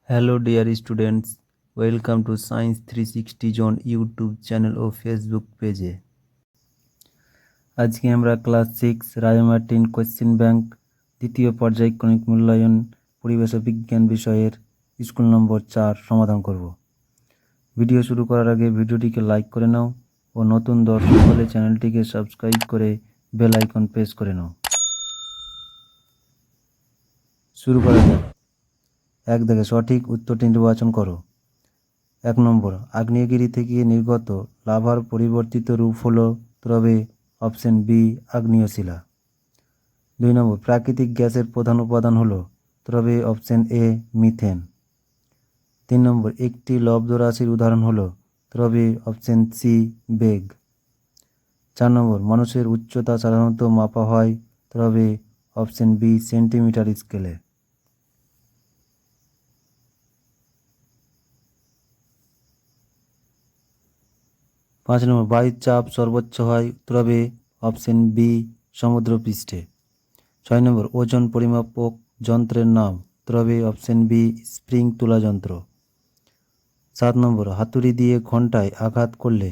Hello dear students, welcome to Science 360 Zone YouTube channel ও Facebook পেজে। আজকে আমরা class 6 Ray Martin question bank দ্বিতীয় পর্যায়ক্রমিক মূল্যায়ন পরিবেশ ও বিজ্ঞান বিষয়ের স্কুল নম্বর 4 সমাধান করব। ভিডিও শুরু করার আগে ভিডিওটিকে লাইক করে নাও ও নতুন দর্শক হলে চ্যানেলটিকে সাবস্ক্রাইব করে বেল আইকন প্রেস করে নাও। শুরু করা যাক। এক দেখে সঠিক উত্তরটি নির্বাচন করো। 1 নম্বর, আগ্নেয়গিরি থেকে নির্গত লাভার পরিবর্তিত রূপ হলো তবে অপশন বি আগ্নেয় শিলা। 2 নম্বর, প্রাকৃতিক গ্যাসের প্রধান উপাদান হলো তবে অপশন এ মিথেন। 3 নম্বর, একটি লব্ধ রাশির উদাহরণ হলো তবে অপশন সি বেগ। 4 নম্বর, মানুষের উচ্চতা সাধারণত মাপা হয় তবে অপশন বি সেন্টিমিটার স্কেলে। 5 নম্বর, বায়ুর চাপ সর্বোচ্চ হয় তবে অপশন বি সমুদ্রপৃষ্ঠে। 6 নম্বর, ওজন পরিমাপক যন্ত্রের নাম তবে অপশন বি স্প্রিং তুলা যন্ত্র। 7 নম্বর, হাতুড়ি দিয়ে ঘণ্টায় আঘাত করলে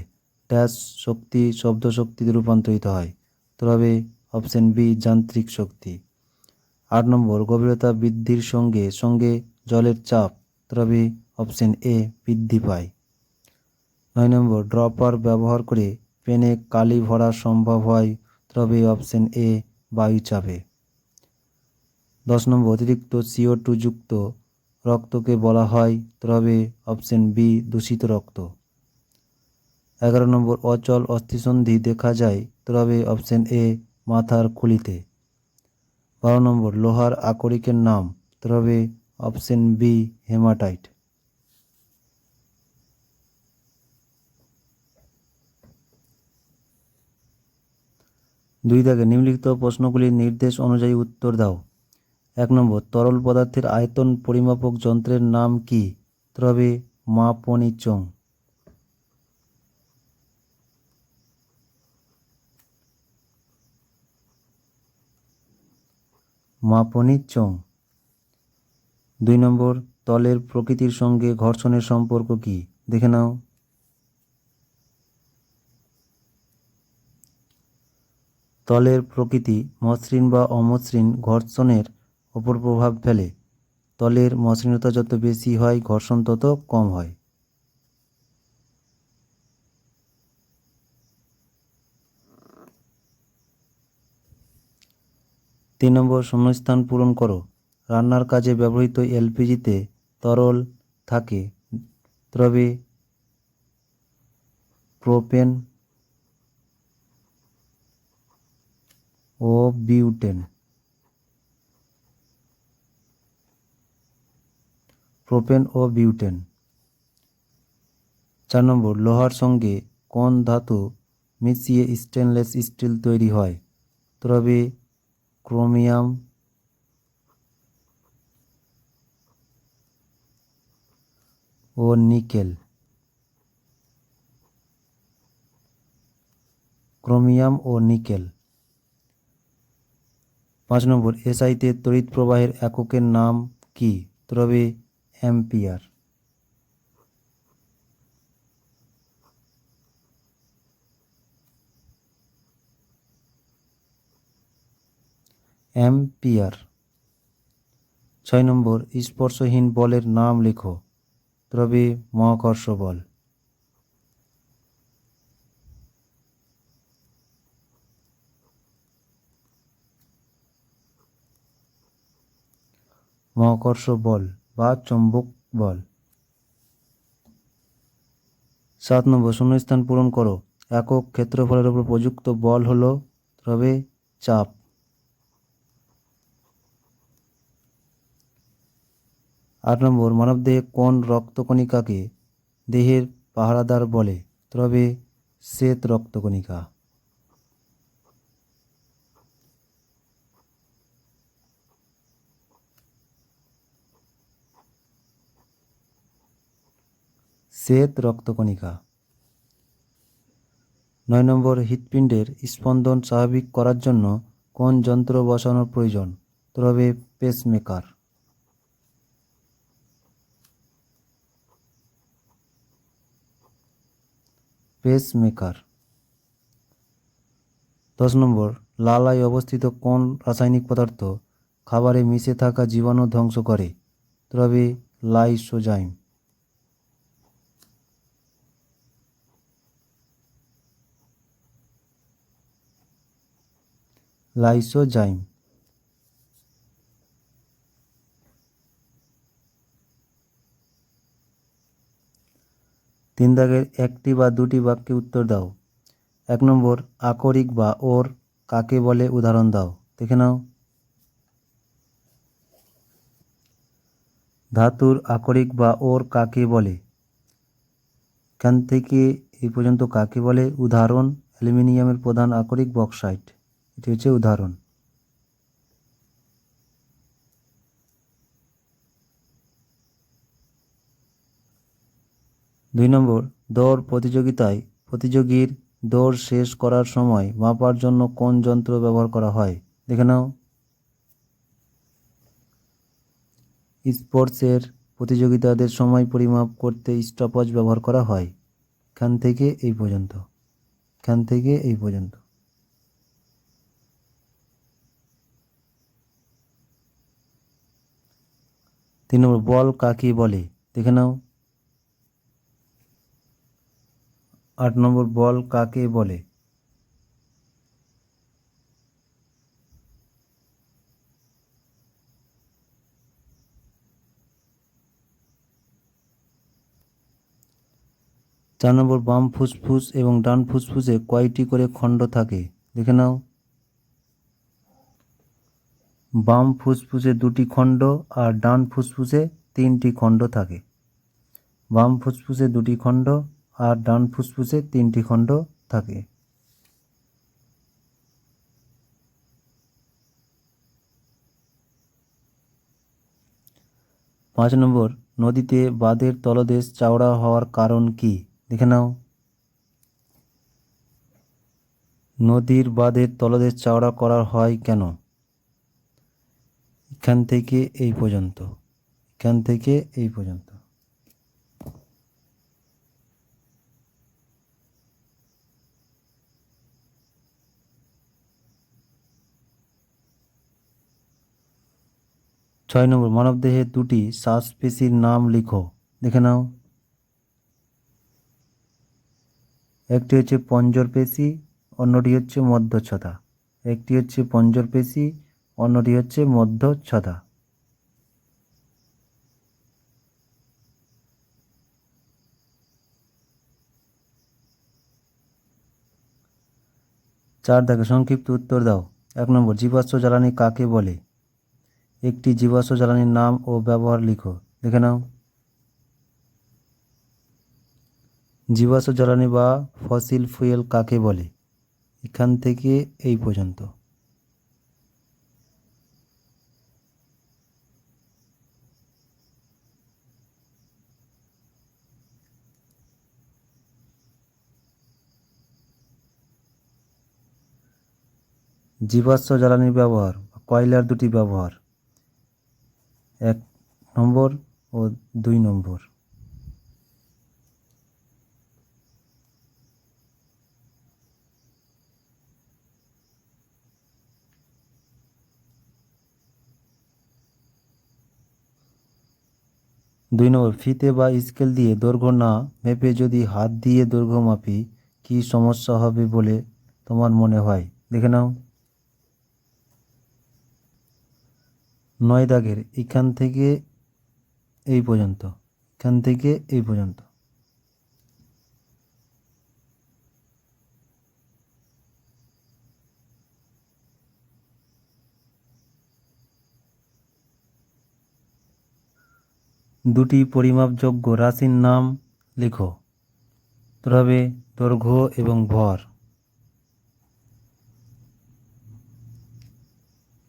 ড্যাশ শক্তি শব্দ শক্তিতে রূপান্তরিত হয় তবে অপশন বি যান্ত্রিক শক্তি। 8 নম্বর, গভীরতা বৃদ্ধির সঙ্গে সঙ্গে জলের চাপ তবে অপশন এ বৃদ্ধি পায়। 9 নম্বর, ড্রপার ব্যবহার করে পেনে কালি ভরা সম্ভব হয় তবে অপশন এ বায়ুচাপে। 10 নম্বর, অতিরিক্ত CO2 যুক্ত রক্তকে বলা হয় তবে অপশন বি দূষিত রক্ত। 11 নম্বর, অচল অস্থিসন্ধি দেখা যায় তবে অপশন এ মাথার খুলিতে। 12 নম্বর, লোহার আকরিকের নাম তবে অপশন বি হেমাটাইট। 2 দাগে নিম্নলিখিত প্রশ্নগুলির নির্দেশ অনুযায়ী উত্তর দাও। 1 নম্বর, তরল পদার্থের আয়তন পরিমাপক যন্ত্রের নাম কি তবে মাপনি চোং। 2 নম্বর, তলের প্রকৃতির সঙ্গে ঘর্ষণের সম্পর্ক কি দেখে নাও। তলের প্রকৃতি মসৃণ বা অমসৃণ ঘর্ষণের ওপর প্রভাব ফেলে। তলের মসৃণতা যত বেশি হয় ঘর্ষণ তত কম হয়। 3 নম্বর, শূন্যস্থান পূরণ করো। রান্নার কাজে ব্যবহৃত এলপিজিতে তরল থাকে তবে প্রোপেন ও বিউটেন। 4 নম্বর, লোহার সঙ্গে কোন ধাতু মিশিয়ে স্টেনলেস স্টিল তৈরি হয় তবে ক্রোমিয়াম ও নিকেল। 5 নম্বর, এসআইতে তড়িৎ প্রবাহের এককের নাম কি তবে অ্যাম্পিয়ার। 6 নম্বর, স্পর্শহীন বলের নাম লেখো তবে মহাকর্ষ বল। মহাকর্ষ বল বা চৌম্বক বল। 7 নম্বর, শূন্যস্থান পূরণ করো। একক ক্ষেত্রফলের উপর প্রযুক্ত বল হলো তবে চাপ। 8 নম্বর, মানবদেহে কোন রক্তকণিকাকে দেহের পাহারাদার বলে তবে শ্বেত রক্তকণিকা। 9 নম্বর, হৃৎপিণ্ডের স্পন্দন স্বাভাবিক করার জন্য কোন যন্ত্র বসানোর প্রয়োজন তবে পেসমেকার। Pace maker. 10 নম্বর, লালায় অবস্থিত কোন রাসায়নিক পদার্থ খাবারে মিশে থাকা জীবাণু ধ্বংস করে? উত্তর হবে লাইসোজাইম। লাইসোজাইম। 3 দাগের একটি বা দুটি বাক্যে উত্তর দাও। 1 নম্বর, আকরিক বা ওর কাকে বলে? উদাহরণ দাও। দেখে নাও। ধাতুর আকরিক বা ওর কাকে বলে? এখান থেকে এই পর্যন্ত কাকে বলে? উদাহরণ, অ্যালুমিনিয়ামের প্রধান আকরিক বক্সাইট। এটি হচ্ছে উদাহরণ। 2 নম্বর, দৌড় প্রতিযোগিতায় প্রতিযোগীর দৌড় শেষ করার সময় মাপার জন্য কোন যন্ত্র ব্যবহার করা হয়? দেখে নাও। স্পোর্টসের প্রতিযোগিতাদের সময় পরিমাপ করতে স্টপওয়াচ ব্যবহার করা হয়। এখান থেকে এই পর্যন্ত। 3 নম্বর, বল কাকে বলে? দেখে নাও। 8 নম্বর, বল কাকে বলে? 4 নম্বর, বাম ফুসফুস এবং ডান ফুসফুসে কয়টি করে খণ্ড থাকে? দেখে নাও। বাম ফুসফুসে 2টি খণ্ড আর ডান ফুসফুসে 3টি খণ্ড থাকে। বাম ফুসফুসে 2টি খণ্ড আর ডান ফুসফুসে 3টি খণ্ড থাকে। 5 নম্বর, নদীতে বাঁধের তলদেশ চওড়া হওয়ার কারণ কি? দেখে নাও। নদীর বাঁধের তলদেশ চওড়া করা হয় কেন? এখান থেকে এই পর্যন্ত। 6 নম্বর, মানবদেহের 2টি শ্বাসপেশির নাম লিখো। দেখে নাও। একটি হচ্ছে পঞ্জর পেশি, অন্যটি হচ্ছে মধ্যচ্ছদা। একটি হচ্ছে পঞ্জর পেশি, অন্যটি হচ্ছে মধ্যচ্ছদা। 4 দাগে সংক্ষিপ্ত উত্তর দাও। 1 নম্বর, জীবাশ্ম জ্বালানি কাকে বলে? একটি জীবাশ্ম জ্বালানির নাম ও ব্যবহার লিখো। দেখে নাও। জীবাশ্ম জ্বালানি বা ফসিল ফুয়েল কাকে বলে? এখান থেকে এই পর্যন্ত। জীবাশ্ম জ্বালানির ব্যবহার, কয়লার 2টি ব্যবহার, 1 নম্বর ও 2 নম্বর। 2 নম্বর, ফিতে বা স্কেল দিয়ে দৈর্ঘ্য না মেপে যদি হাত দিয়ে দৈর্ঘ্য মাপি কি সমস্যা হবে বলে তোমার মনে হয়? দেখে নাও। 9 দাগের এখান থেকে এই পর্যন্ত। 2টি পরিমাপযোগ্য রাশির নাম লিখো। উত্তর হবে দৈর্ঘ্য এবং ভর।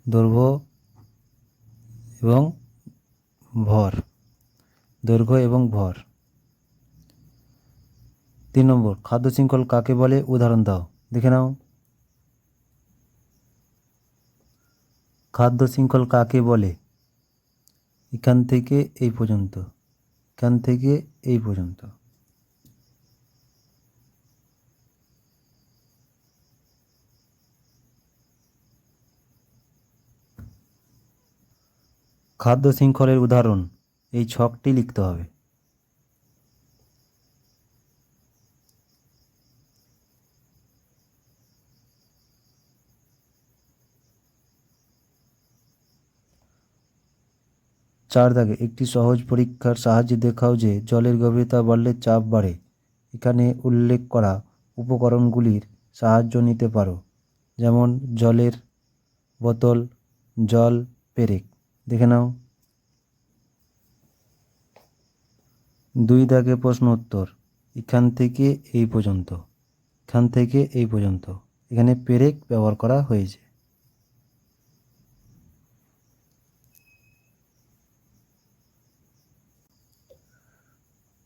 দৈর্ঘ্য এবং ভর। 3 নম্বর, খাদ্য শৃঙ্খল কাকে বলে? উদাহরণ দাও। দেখে নাও। খাদ্য শৃঙ্খল কাকে বলে? এখান থেকে এই পর্যন্ত। খাদ্য শৃঙ্খলের উদাহরণ, এই ছকটি লিখতে হবে। চার দাগে একটি সহজ পরীক্ষার সাহায্যে দেখাও যে জলের গভীরতা বাড়লে চাপ বাড়ে। এখানে উল্লেখ করা উপকরণগুলির সাহায্য নিতে পারো, যেমন জলের বোতল, জল, পেরেক। দেখে নাও। 2 দাগে প্রশ্ন উত্তর, এখান থেকে এই পর্যন্ত, এখান থেকে এই পর্যন্ত এখানে পেরেক ব্যবহার করা হয়েছে।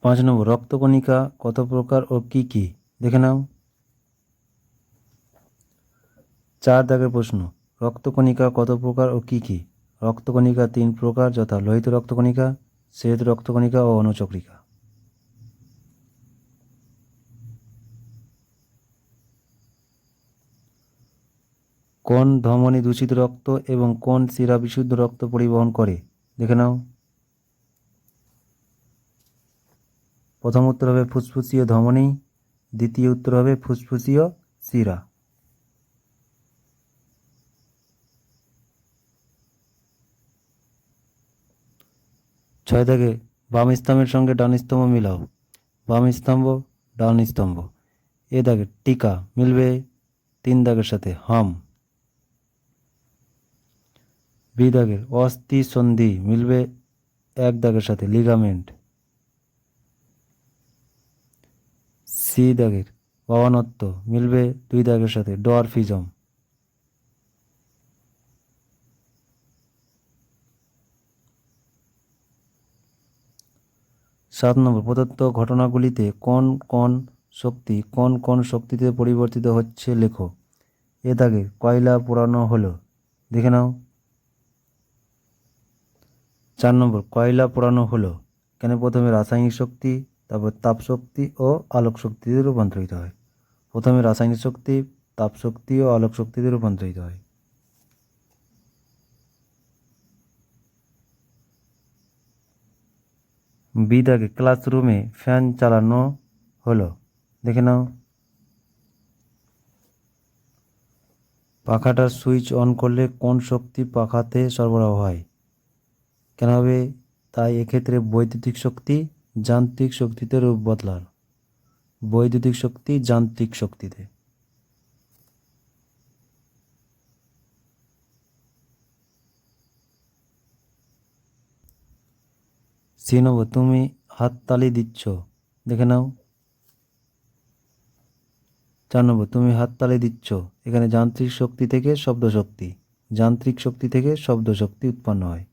5 নম্বর, রক্তকণিকা কত প্রকার ও কি কি? দেখে নাও। 4 দাগের প্রশ্ন, রক্তকণিকা কত প্রকার ও কি কি? রক্তকণিকা 3 প্রকার, যথা লোহিত রক্তকণিকা, শ্বেত রক্তকণিকা ও অনুচক্রিকা। কোন ধমনী দূষিত রক্ত এবং কোন শিরা বিশুদ্ধ রক্ত পরিবহন করে? দেখে নাও। প্রথম উত্তর হবে ফুসফুসীয় ধমনী, দ্বিতীয় উত্তর হবে ফুসফুসীয় শিরা। 6 দাগে বাম স্তম্ভের সঙ্গে ডান স্তম্ভ মিলাও। বাম স্তম্ভ, ডান স্তম্ভ। এ দাগে টিকা মিলবে 3 দাগের সাথে, হাম। বি দাগের অস্থি সন্ধি মিলবে 1 দাগের সাথে, লিগামেন্ট। সি দাগের অবানত্ব মিলবে 2 দাগের সাথে, ডোয়ারফিজম। 7 নম্বর, প্রদত্ত ঘটনাগুলিতে কোন কোন শক্তি কোন কোন শক্তিতে পরিবর্তিত হচ্ছে লেখো। এ দাগে কয়লা পোড়ানো হলো। দেখে নাও। 4 নম্বর, কয়লা পোড়ানো হলো, এখানে প্রথমে রাসায়নিক শক্তি, তারপর তাপ শক্তি ও আলোক শক্তিতে রূপান্তরিত হয়। প্রথমে রাসায়নিক শক্তি, তাপ শক্তি ও আলোক শক্তিতে রূপান্তরিত হয়। বি দাগে ক্লাসরুমে ফ্যান চালানো হলো। দেখে নাও। পাখাটার সুইচ অন করলে কোন শক্তি পাখাতে সরবরাহ হয়? কেন হবে? তাই এক্ষেত্রে বৈদ্যুতিক শক্তি যান্ত্রিক শক্তিতে রূপ বদলাল। বৈদ্যুতিক শক্তি যান্ত্রিক শক্তিতে। সি নম্বর, তুমি হাততালি দিচ্ছ। দেখে নাও। 4 নম্বর, তুমি হাততালি দিচ্ছ, এখানে যান্ত্রিক শক্তি থেকে শব্দ শক্তি, যান্ত্রিক শক্তি থেকে শব্দ শক্তি উৎপন্ন হয়।